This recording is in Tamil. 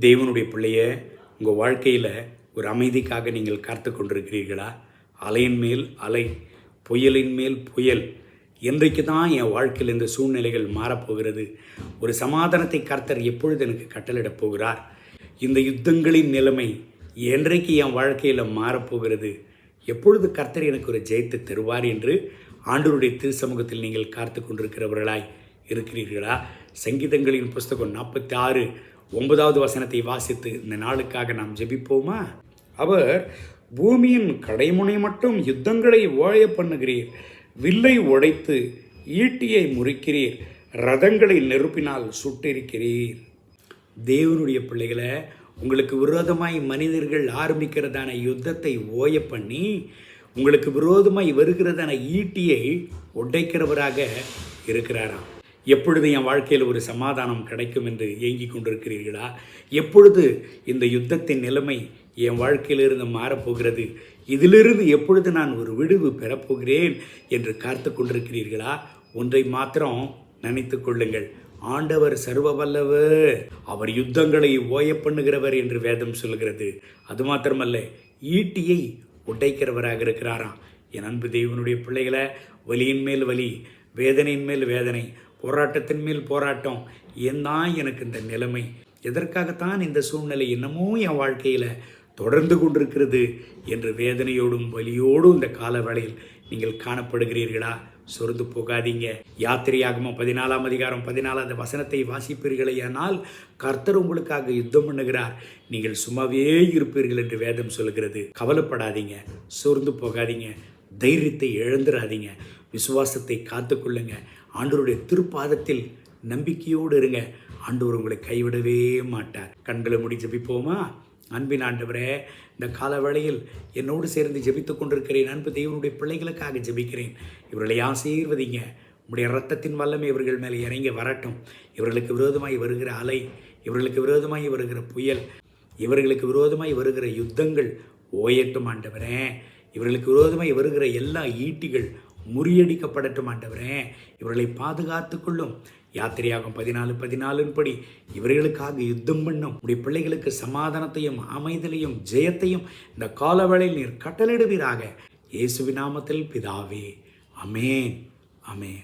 தேவனுடைய பிள்ளைய உங்கள் வாழ்க்கையில் ஒரு அமைதிக்காக நீங்கள் காத்து கொண்டிருக்கிறீர்களா? அலையின் மேல் அலை, புயலின் மேல் புயல். என்றைக்கு தான் என் வாழ்க்கையில் இந்த சூழ்நிலைகள் மாறப்போகிறது? ஒரு சமாதானத்தை கர்த்தர் எப்பொழுது எனக்கு கட்டளிடப் போகிறார்? இந்த யுத்தங்களின் நிலைமை என்றைக்கு என் வாழ்க்கையில் மாறப்போகிறது? எப்பொழுது கர்த்தர் எனக்கு ஒரு ஜெயத்தை தருவார் என்று ஆண்டவருடைய திருச்சமூகத்தில் நீங்கள் காத்து கொண்டிருக்கிறவர்களாய் இருக்கிறீர்களா? சங்கீதங்களின் புஸ்தகம் 46:9 வசனத்தை வாசித்து இந்த நாளுக்காக நாம் ஜெபிப்போமா? அவர் பூமியின் கடைமுனை மட்டும் யுத்தங்களை ஓய பண்ணுகிறீர், வில்லை உடைத்து ஈட்டியை முறிக்கிறீர், ரதங்களை நெருப்பினால் சுட்டிருக்கிறீர். தேவனுடைய பிள்ளைகளை, உங்களுக்கு விரோதமாய் மனிதர்கள் ஆரம்பிக்கிறதான யுத்தத்தை ஓய பண்ணி உங்களுக்கு விரோதமாய் வருகிறதான ஈட்டியை உடைக்கிறவராக இருக்கிறாராம். எப்பொழுது என் வாழ்க்கையில் ஒரு சமாதானம் கிடைக்கும் என்று ஏங்கிக் கொண்டிருக்கிறீர்களா? எப்பொழுது இந்த யுத்தத்தின் நிலைமை என் வாழ்க்கையிலிருந்து மாறப்போகிறது? இதிலிருந்து எப்பொழுது நான் ஒரு விடுவு பெறப்போகிறேன் என்று காத்து கொண்டிருக்கிறீர்களா? ஒன்றை மாத்திரம் நினைத்து கொள்ளுங்கள், ஆண்டவர் சர்வ வல்லவர், அவர் யுத்தங்களை ஓய பண்ணுகிறவர் என்று வேதம் சொல்கிறது. அது மாத்திரமல்ல, ஈட்டியை உடைக்கிறவராக இருக்கிறாராம். என் அன்பு தேவனுடைய பிள்ளைகளை, வலியின் மேல் வலி, வேதனையின் மேல் வேதனை, போராட்டத்தின் மேல் போராட்டம், ஏன் தான் எனக்கு இந்த நிலைமை? எதற்காகத்தான் இந்த சூழ்நிலை என்னமோ என் வாழ்க்கையில் தொடர்ந்து கொண்டிருக்கிறது என்று வேதனையோடும் வலியோடும் இந்த கால வேளையில் நீங்கள் காணப்படுகிறீர்களா? சொர்ந்து போகாதீங்க. யாத்திரையாகமம் 14 வசனத்தை வாசிப்பீர்களேயானால் கர்த்தர் உங்களுக்காக யுத்தம் பண்ணுகிறார், நீங்கள் சும்மாவே இருப்பீர்கள் என்று வேதம் சொல்கிறது. கவலைப்படாதீங்க, சொர்ந்து போகாதீங்க, தைரியத்தை இழந்துடாதீங்க, விசுவாசத்தை காத்துக்கொள்ளுங்க, ஆண்டவருடைய திருப்பாதத்தில் நம்பிக்கையோடு இருங்க. ஆண்டவர் உங்களை கைவிடவே மாட்டார். கண்களை மூடி ஜெபிப்போமா? அன்பின் ஆண்டவரே, இந்த கால வேளையில் என்னோடு சேர்ந்து ஜெபித்து கொண்டிருக்கிறேன் அன்பு தேவனுடைய பிள்ளைகளுக்காக ஜெபிக்கிறேன். இவர்களை ஆசீர்வதிங்க. உங்களுடைய இரத்தத்தின் வல்லமை இவர்கள் மேலே இறங்கி வரட்டும். இவர்களுக்கு விரோதமாய் வருகிற அலை, இவர்களுக்கு விரோதமாய் வருகிற புயல், இவர்களுக்கு விரோதமாய் வருகிற யுத்தங்கள் ஓயட்டும் ஆண்டவரே. இவர்களுக்கு விரோதமாய் வருகிற எல்லா ஈட்டிகள் முறியடிக்கப்படட்டும் ஆண்டவரே. இவர்களை பாதுகாத்து கொள்ளும். யாத்திரையாகும் 14:14 படி இவர்களுக்காக யுத்தம் பண்ணும். உடைய பிள்ளைகளுக்கு சமாதானத்தையும் அமைதலையும் ஜெயத்தையும் இந்த காலவேளையில் நீர் கட்டளிடுவீராக. இயேசுவின் நாமத்தில் பிதாவே, ஆமென், ஆமென்.